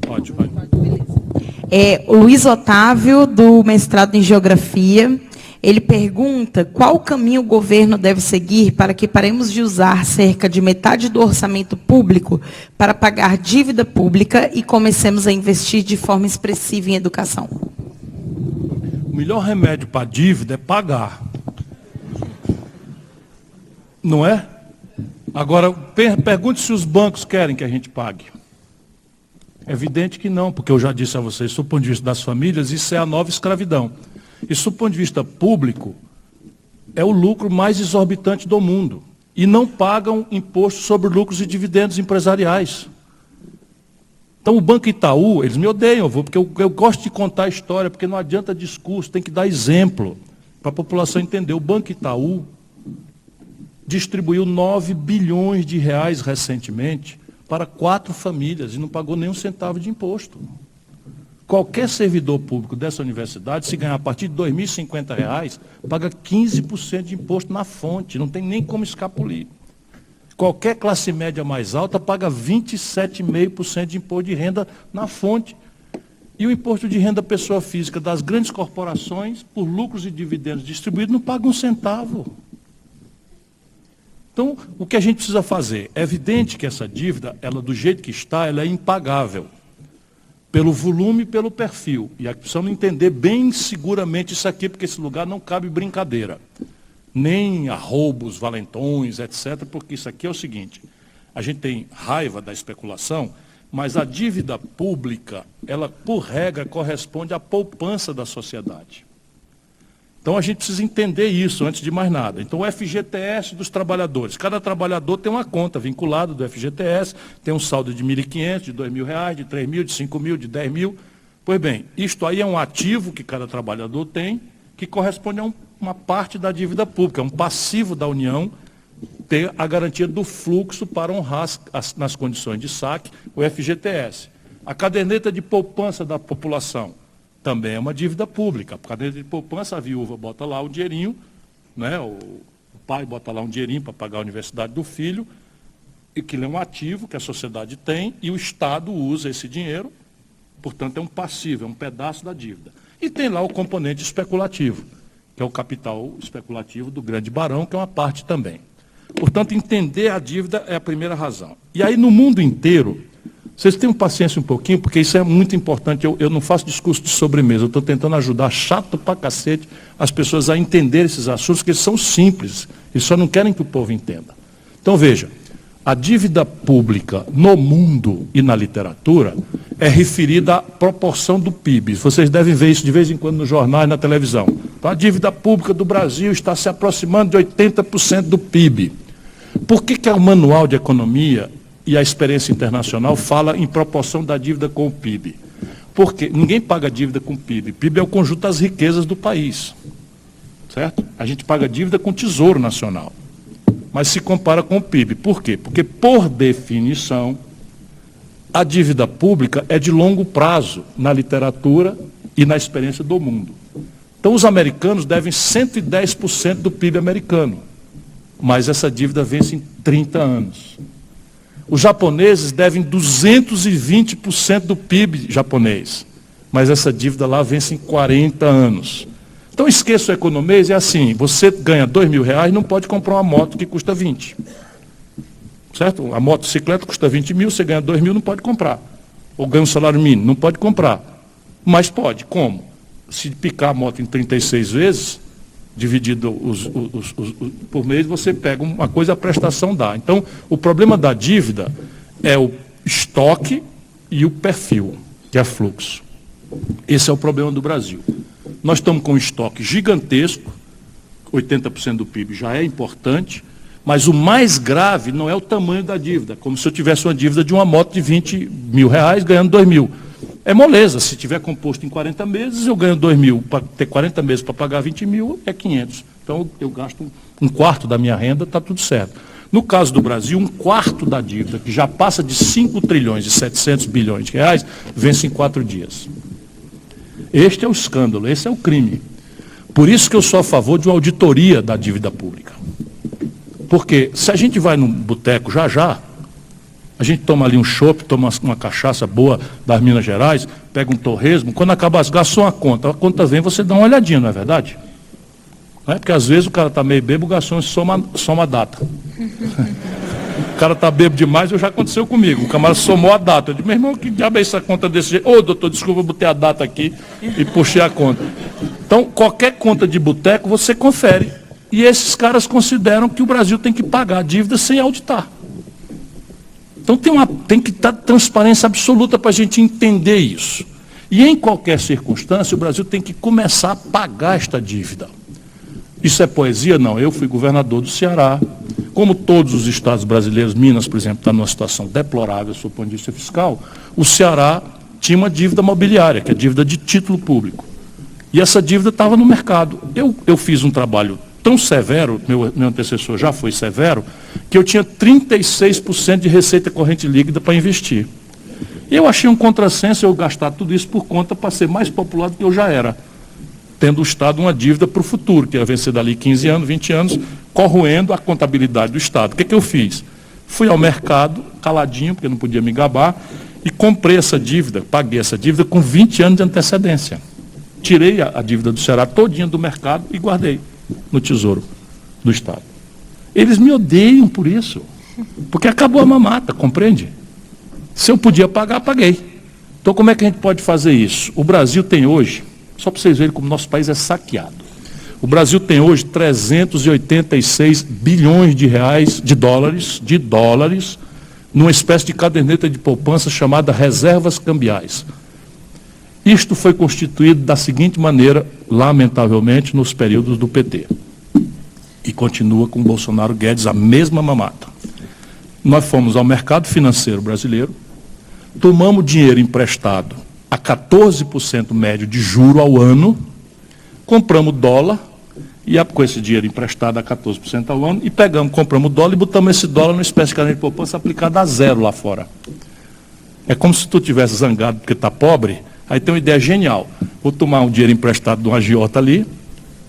Pode. O Luiz Otávio, do mestrado em Geografia, ele pergunta qual caminho o governo deve seguir para que paremos de usar cerca de metade do orçamento público para pagar dívida pública e comecemos a investir de forma expressiva em educação. O melhor remédio para a dívida é pagar. Não é? Agora, pergunte se os bancos querem que a gente pague. É evidente que não, porque eu já disse a vocês, do ponto de vista das famílias, isso é a nova escravidão. E do ponto de vista público, é o lucro mais exorbitante do mundo. E não pagam imposto sobre lucros e dividendos empresariais. Então o Banco Itaú, eles me odeiam, porque eu gosto de contar a história, porque não adianta discurso, tem que dar exemplo para a população entender. O Banco Itaú distribuiu 9 bilhões de reais recentemente para 4 famílias e não pagou nem um centavo de imposto. Qualquer servidor público dessa universidade, se ganhar a partir de R$ 2.050, paga 15% de imposto na fonte, não tem nem como escapulir. Qualquer classe média mais alta paga 27,5% de imposto de renda na fonte. E o imposto de renda pessoa física das grandes corporações, por lucros e dividendos distribuídos, não paga um centavo. Então, o que a gente precisa fazer? É evidente que essa dívida, ela do jeito que está, ela é impagável. Pelo volume e pelo perfil. E precisamos entender bem seguramente isso aqui, porque esse lugar não cabe brincadeira. Nem arroubos, valentões, etc., porque isso aqui é o seguinte, a gente tem raiva da especulação, mas a dívida pública, ela, por regra, corresponde à poupança da sociedade. Então, a gente precisa entender isso antes de mais nada. Então, o FGTS dos trabalhadores. Cada trabalhador tem uma conta vinculada do FGTS, tem um saldo de R$ 1.500, de R$ 2.000, de R$ 3.000, de R$ 5.000, de R$ 10.000. Pois bem, isto aí é um ativo que cada trabalhador tem, que corresponde a uma parte da dívida pública, é um passivo da União ter a garantia do fluxo para honrar nas condições de saque o FGTS. A caderneta de poupança da população também é uma dívida pública. A caderneta de poupança, a viúva bota lá o dinheirinho, né? O pai bota lá um dinheirinho para pagar a universidade do filho, e que é um ativo que a sociedade tem, e o Estado usa esse dinheiro, portanto é um passivo, é um pedaço da dívida. E tem lá o componente especulativo, que é o capital especulativo do grande barão, que é uma parte também. Portanto, entender a dívida é a primeira razão. E aí, no mundo inteiro, vocês tenham paciência um pouquinho, porque isso é muito importante. Eu não faço discurso de sobremesa, eu estou tentando ajudar, chato pra cacete, as pessoas a entender esses assuntos, que eles são simples, eles só não querem que o povo entenda. Então, veja, a dívida pública no mundo e na literatura é referida à proporção do PIB. Vocês devem ver isso de vez em quando nos jornais e na televisão. Então, a dívida pública do Brasil está se aproximando de 80% do PIB. Por que o Manual de Economia e a experiência internacional fala em proporção da dívida com o PIB? Porque ninguém paga dívida com o PIB. PIB é o conjunto das riquezas do país. Certo? A gente paga dívida com o Tesouro Nacional. Mas se compara com o PIB. Por quê? Porque, por definição, a dívida pública é de longo prazo na literatura e na experiência do mundo. Então, os americanos devem 110% do PIB americano, mas essa dívida vence em 30 anos. Os japoneses devem 220% do PIB japonês, mas essa dívida lá vence em 40 anos. Então, esqueça o economês, é assim, você ganha R$2.000, não pode comprar uma moto que custa 20. Certo? A motocicleta custa 20 mil, você ganha 2.000, não pode comprar. Ou ganha um salário mínimo, não pode comprar. Mas pode, como? Se picar a moto em 36 vezes, dividido por mês, você pega uma coisa, a prestação dá. Então, o problema da dívida é o estoque e o perfil, que é fluxo. Esse é o problema do Brasil. Nós estamos com um estoque gigantesco, 80% do PIB já é importante, mas o mais grave não é o tamanho da dívida, como se eu tivesse uma dívida de uma moto de R$20.000 ganhando 2.000. É moleza, se tiver composto em 40 meses, eu ganho 2.000, para ter 40 meses para pagar 20.000, é 500. Então eu gasto um quarto da minha renda, está tudo certo. No caso do Brasil, um quarto da dívida, que já passa de 5 trilhões e 700 bilhões de reais, vence em 4 dias. Este é o escândalo, esse é o crime. Por isso que eu sou a favor de uma auditoria da dívida pública. Porque se a gente vai num boteco já, A gente toma ali um chopp, toma uma cachaça boa das Minas Gerais, pega um torresmo, quando acaba as gastou a conta vem, você dá uma olhadinha, não é verdade? Não é? Porque às vezes o cara está meio bêbado, o garçom soma a data. O cara está bêbado demais, já aconteceu comigo. O camarada somou a data. Eu disse, meu irmão, que diabo é essa conta desse jeito? Ô, doutor, desculpa, eu botei a data aqui e puxei a conta. Então, qualquer conta de boteco, você confere. E esses caras consideram que o Brasil tem que pagar a dívida sem auditar. Então, tem que estar transparência absoluta para a gente entender isso. E em qualquer circunstância, o Brasil tem que começar a pagar esta dívida. Isso é poesia? Não. Eu fui governador do Ceará. Como todos os estados brasileiros, Minas, por exemplo, está numa situação deplorável, sob o ponto de vista fiscal, o Ceará tinha uma dívida mobiliária, que é dívida de título público. E essa dívida estava no mercado. Eu fiz um trabalho tão severo, meu antecessor já foi severo, que eu tinha 36% de receita corrente líquida para investir. Eu achei um contrassenso eu gastar tudo isso por conta para ser mais popular do que eu já era, tendo o Estado uma dívida para o futuro, que ia vencer dali 15 anos, 20 anos, corroendo a contabilidade do Estado. O que eu fiz? Fui ao mercado, caladinho, porque não podia me gabar, e comprei essa dívida, paguei essa dívida com 20 anos de antecedência. Tirei a dívida do Ceará todinha do mercado e guardei no Tesouro do Estado. Eles me odeiam por isso, porque acabou a mamata, compreende? Se eu podia pagar, paguei. Então como é que a gente pode fazer isso? O Brasil tem hoje, só para vocês verem como nosso país é saqueado, o Brasil tem hoje 386 bilhões de dólares, numa espécie de caderneta de poupança chamada reservas cambiais. Isto foi constituído da seguinte maneira, lamentavelmente, nos períodos do PT. E continua com Bolsonaro Guedes a mesma mamata. Nós fomos ao mercado financeiro brasileiro, tomamos dinheiro emprestado a 14% médio de juro ao ano, compramos dólar, e com esse dinheiro emprestado a 14% ao ano, e compramos dólar e botamos esse dólar numa espécie de caderneta de poupança aplicada a zero lá fora. É como se tu tivesse zangado porque está pobre. Aí tem uma ideia genial. Vou tomar um dinheiro emprestado de um agiota ali,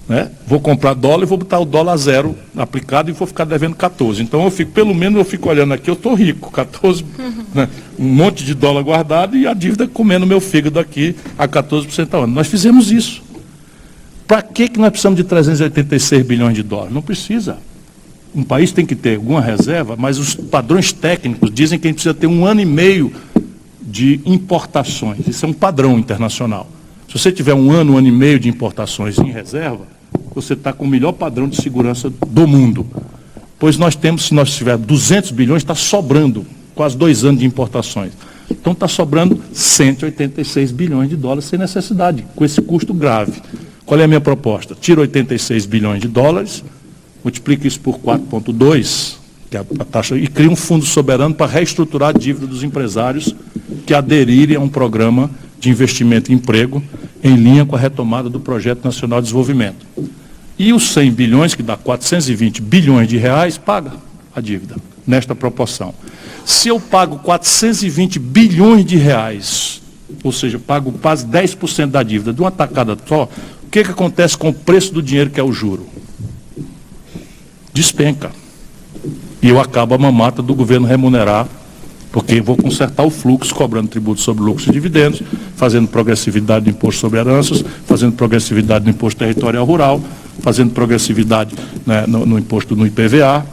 né? Vou comprar dólar e vou botar o dólar a zero aplicado e vou ficar devendo 14. Então pelo menos eu fico olhando aqui, eu estou rico, 14, né? Um monte de dólar guardado e a dívida comendo meu fígado aqui a 14% ao ano. Nós fizemos isso. Para que nós precisamos de 386 bilhões de dólares? Não precisa. Um país tem que ter alguma reserva, mas os padrões técnicos dizem que a gente precisa ter 1 ano e meio de importações. Isso é um padrão internacional. Se você tiver 1 ano e meio de importações em reserva, você está com o melhor padrão de segurança do mundo. Pois nós temos, se nós tivermos 200 bilhões, está sobrando quase 2 anos de importações. Então está sobrando 186 bilhões de dólares sem necessidade, com esse custo grave. Qual é a minha proposta? Tira 86 bilhões de dólares, multiplica isso por 4,2, que é a taxa, e cria um fundo soberano para reestruturar a dívida dos empresários que aderirem a um programa de investimento e emprego em linha com a retomada do Projeto Nacional de Desenvolvimento. E os 100 bilhões, que dá 420 bilhões de reais, paga a dívida, nesta proporção. Se eu pago 420 bilhões de reais, ou seja, pago quase 10% da dívida de uma tacada só, o que acontece com o preço do dinheiro, que é o juro? Despenca. E eu acabo a mamata do governo remunerar, porque vou consertar o fluxo, cobrando tributo sobre lucros e dividendos, fazendo progressividade do imposto sobre heranças, fazendo progressividade do imposto territorial rural, fazendo progressividade, né, no imposto no IPVA.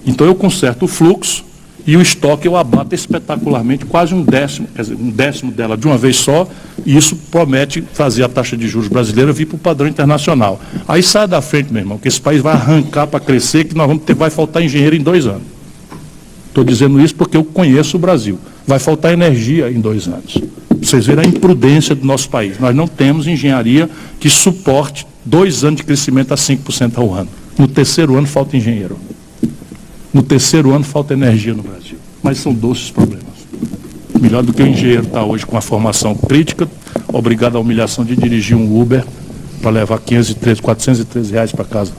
Então eu conserto o fluxo e o estoque eu abato espetacularmente, quase 1/10, quer dizer, 1/10 dela de uma vez só, e isso promete fazer a taxa de juros brasileira vir para o padrão internacional. Aí sai da frente, meu irmão, que esse país vai arrancar para crescer, que nós vai faltar engenheiro em 2 anos. Estou dizendo isso porque eu conheço o Brasil. Vai faltar energia em 2 anos. Vocês verem a imprudência do nosso país. Nós não temos engenharia que suporte 2 anos de crescimento a 5% ao ano. No 3º ano falta engenheiro. No 3º ano falta energia no Brasil. Mas são doces problemas. Melhor do que o engenheiro está hoje com a formação crítica, obrigado à humilhação de dirigir um Uber para levar 413 reais para casa.